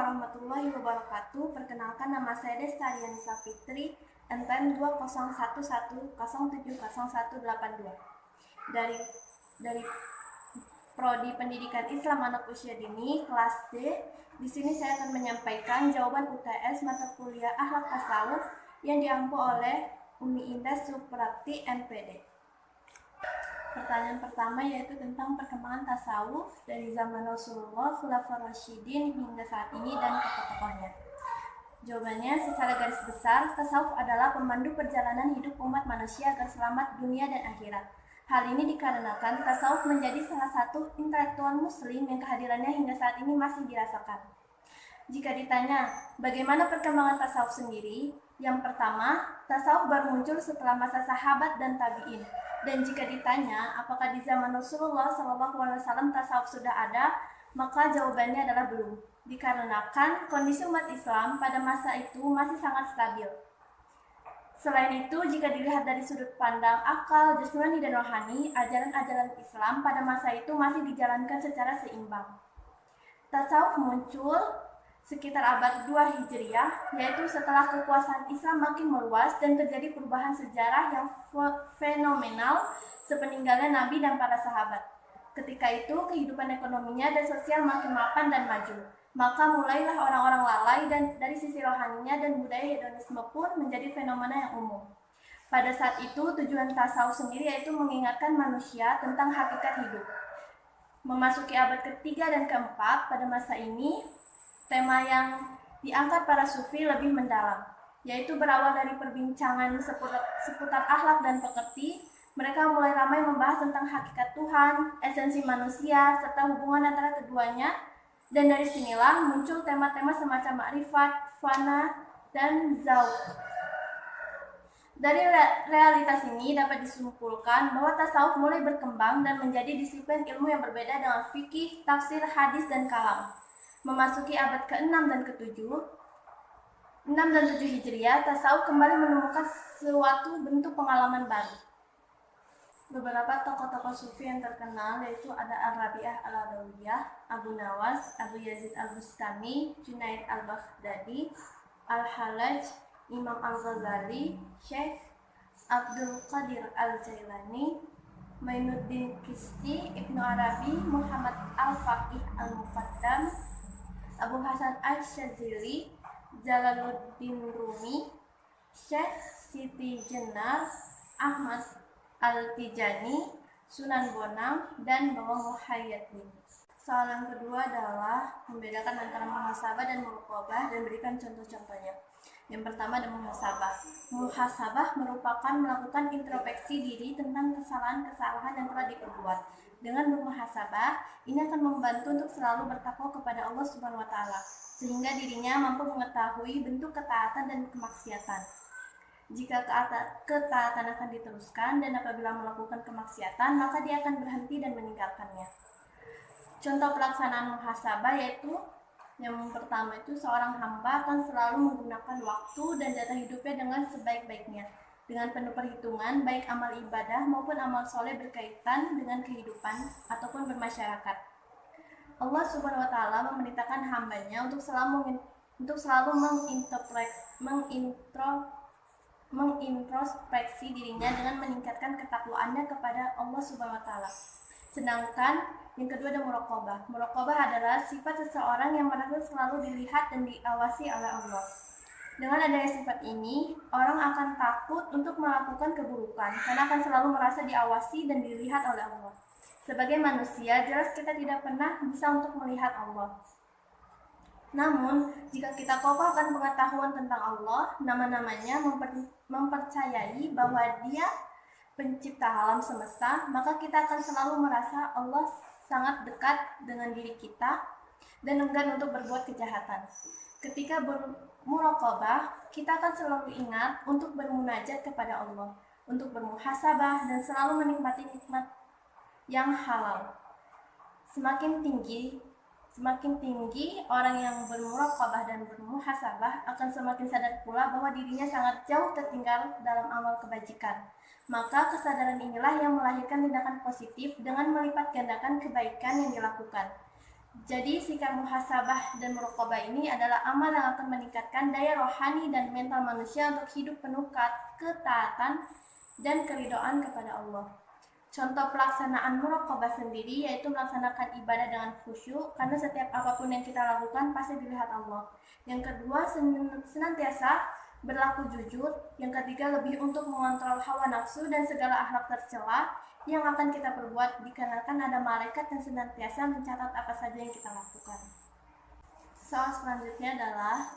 warahmatullahi wabarakatuh. Perkenalkan, nama saya Desta Arianisa Fitri, NPM 2011070182 dari Prodi Pendidikan Islam Anak Usia Dini kelas D. Di sini saya akan menyampaikan jawaban UTS mata kuliah Akhlak Tasawuf yang diampu oleh Umi Indah Suprapti MPD. Pertanyaan pertama yaitu tentang perkembangan tasawuf dari zaman Rasulullah, Khulafaur Rasyidin hingga saat ini dan tokoh-tokohnya. Jawabannya secara garis besar, tasawuf adalah pemandu perjalanan hidup umat manusia agar selamat dunia dan akhirat. Hal ini dikarenakan tasawuf menjadi salah satu intelektual muslim yang kehadirannya hingga saat ini masih dirasakan. Jika ditanya, bagaimana perkembangan tasawuf sendiri? Yang pertama, tasawuf baru muncul setelah masa sahabat dan tabi'in. Dan jika ditanya, apakah di zaman Rasulullah SAW tasawuf sudah ada? Maka jawabannya adalah belum. Dikarenakan kondisi umat Islam pada masa itu masih sangat stabil. Selain itu, jika dilihat dari sudut pandang akal, jasmani, dan rohani, ajaran-ajaran Islam pada masa itu masih dijalankan secara seimbang. Tasawuf muncul sekitar abad 2 Hijriah, yaitu setelah kekuasaan Islam makin meluas dan terjadi perubahan sejarah yang fenomenal sepeninggalnya Nabi dan para sahabat. Ketika itu, kehidupan ekonominya dan sosial makin mapan dan maju. Maka mulailah orang-orang lalai dan dari sisi rohaninya dan budaya hedonisme pun menjadi fenomena yang umum. Pada saat itu, tujuan tasawuf sendiri yaitu mengingatkan manusia tentang hakikat hidup. Memasuki abad ketiga dan keempat, pada masa ini, tema yang diangkat para sufi lebih mendalam, yaitu berawal dari perbincangan seputar akhlak dan pekerti. Mereka mulai ramai membahas tentang hakikat Tuhan, esensi manusia, serta hubungan antara keduanya. Dan dari sinilah muncul tema-tema semacam makrifat, fana, dan zauq. Dari realitas ini dapat disimpulkan bahwa tasawuf mulai berkembang dan menjadi disiplin ilmu yang berbeda dengan fikih, tafsir, hadis, dan kalam. Memasuki abad ke-6 dan ke-7, 6 dan 7 Hijriah, tasawuf kembali menemukan suatu bentuk pengalaman baru. Beberapa tokoh-tokoh sufi yang terkenal yaitu ada Ar-Rabi'ah Al-Adawiyah, Abu Nawas, Abu Yazid Al-Bustami, Junaid Al-Baghdadi, Al-Hallaj, Imam Al-Ghazali, Syekh Abdul Qadir Al-Jailani, Mainuddin Kisti, Ibnu Arabi, Muhammad Al-Faqih Al-Muqaddam, Abu Hasan Asy-Syadzili, Jalaluddin Rumi, Syekh Siti Jenar, Ahmad Al-Tijani, Sunan Bonang, dan Bawang Muhayyaddin. Soal yang kedua adalah membedakan antara muhasabah dan muraqabah dan berikan contoh-contohnya. Yang pertama ada muhasabah. Muhasabah merupakan melakukan introspeksi diri tentang kesalahan-kesalahan yang telah diperbuat. Dengan bermuhasabah, ini akan membantu untuk selalu bertakwa kepada Allah Subhanahu wa taala, sehingga dirinya mampu mengetahui bentuk ketaatan dan kemaksiatan. Jika ketaatan akan diteruskan dan apabila melakukan kemaksiatan, maka dia akan berhenti dan meninggalkannya. Contoh pelaksanaan muhasabah yaitu yang pertama itu seorang hamba akan selalu menggunakan waktu dan jatah hidupnya dengan sebaik-baiknya, dengan penuh perhitungan baik amal ibadah maupun amal soleh berkaitan dengan kehidupan ataupun bermasyarakat. Allah Subhanahu wa taala memerintahkan hambanya untuk selalu mengintrospeksi dirinya dengan meningkatkan ketakwaannya kepada Allah Subhanahu wa taala. Sedangkan yang kedua ada muraqabah. Muraqabah adalah sifat seseorang yang merasa selalu dilihat dan diawasi oleh Allah. Dengan adanya sifat ini, orang akan takut untuk melakukan keburukan karena akan selalu merasa diawasi dan dilihat oleh Allah. Sebagai manusia, jelas kita tidak pernah bisa untuk melihat Allah. Namun, jika kita kokoh akan pengetahuan tentang Allah, nama-namanya, mempercayai bahwa Dia pencipta alam semesta, maka kita akan selalu merasa Allah sangat dekat dengan diri kita dan enggan untuk berbuat kejahatan. Ketika bermuraqabah, kita akan selalu ingat untuk bermunajat kepada Allah, untuk bermuhasabah dan selalu menikmati nikmat yang halal. Semakin tinggi orang yang bermuraqabah dan bermuhasabah akan semakin sadar pula bahwa dirinya sangat jauh tertinggal dalam amal kebajikan. Maka kesadaran inilah yang melahirkan tindakan positif dengan melipat gandakan kebaikan yang dilakukan. Jadi sikap muhasabah dan muraqabah ini adalah amal yang akan meningkatkan daya rohani dan mental manusia untuk hidup penuh ketaatan dan keridhaan kepada Allah. Contoh pelaksanaan muraqabah sendiri yaitu melaksanakan ibadah dengan khusyuk karena setiap apapun yang kita lakukan pasti dilihat Allah. Yang kedua, senantiasa berlaku jujur. Yang ketiga, lebih untuk mengontrol hawa nafsu dan segala akhlak tercela yang akan kita perbuat dikarenakan ada malaikat yang senantiasa mencatat apa saja yang kita lakukan. Soal selanjutnya adalah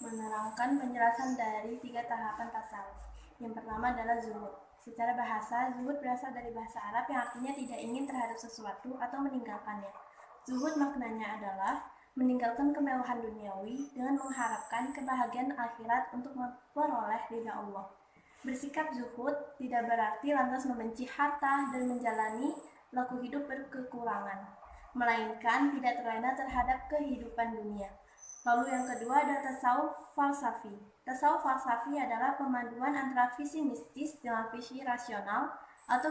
menerangkan penjelasan dari 3 tahapan tasawuf. Yang pertama adalah zuhud. Secara bahasa, zuhud berasal dari bahasa Arab yang artinya tidak ingin terhadap sesuatu atau meninggalkannya. Zuhud maknanya adalah meninggalkan kemewahan duniawi dengan mengharapkan kebahagiaan akhirat untuk memperoleh ridha Allah. Bersikap zuhud tidak berarti lantas membenci harta dan menjalani laku hidup berkekurangan, melainkan tidak terlena terhadap kehidupan dunia. Lalu yang kedua ada tasawuf falsafi. Tasawuf falsafi adalah pemaduan antara visi mistis dengan visi rasional atau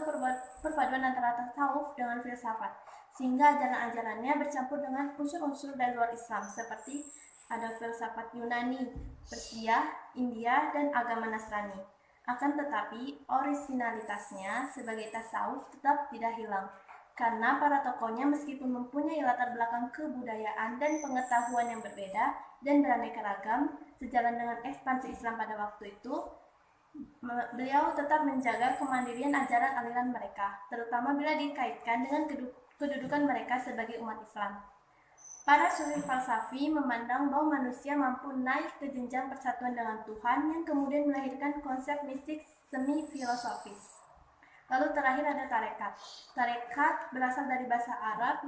perpaduan antara tasawuf dengan filsafat, sehingga ajaran-ajarannya bercampur dengan unsur-unsur dari luar Islam seperti ada filsafat Yunani, Persia, India, dan agama Nasrani. Akan tetapi, orisinalitasnya sebagai tasawuf tetap tidak hilang, karena para tokohnya meskipun mempunyai latar belakang kebudayaan dan pengetahuan yang berbeda dan beraneka ragam, sejalan dengan ekspansi Islam pada waktu itu, beliau tetap menjaga kemandirian ajaran aliran mereka, terutama bila dikaitkan dengan kedudukan mereka sebagai umat Islam. Para suri falsafi memandang bahwa manusia mampu naik ke jenjang persatuan dengan Tuhan yang kemudian melahirkan konsep mistik semi filosofis. Lalu terakhir ada tarekat. Tarekat berasal dari bahasa Arab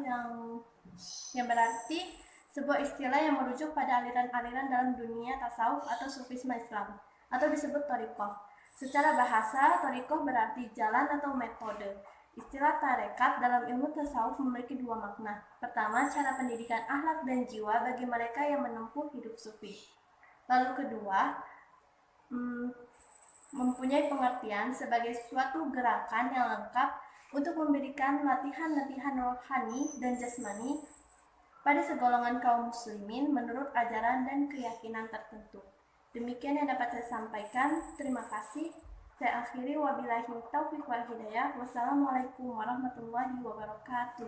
yang berarti sebuah istilah yang merujuk pada aliran-aliran dalam dunia tasawuf atau sufisme Islam, atau disebut thariqah. Secara bahasa, thariqah berarti jalan atau metode. Istilah tarekat dalam ilmu tasawuf memiliki 2 makna. Pertama, cara pendidikan akhlak dan jiwa bagi mereka yang menempuh hidup sufi. Lalu kedua, mempunyai pengertian sebagai suatu gerakan yang lengkap untuk memberikan latihan-latihan rohani dan jasmani pada segolongan kaum muslimin menurut ajaran dan keyakinan tertentu. Demikian yang dapat saya sampaikan. Terima kasih. Saya akhiri wabillahi taufiq wal hidayah. Wassalamualaikum warahmatullahi wabarakatuh.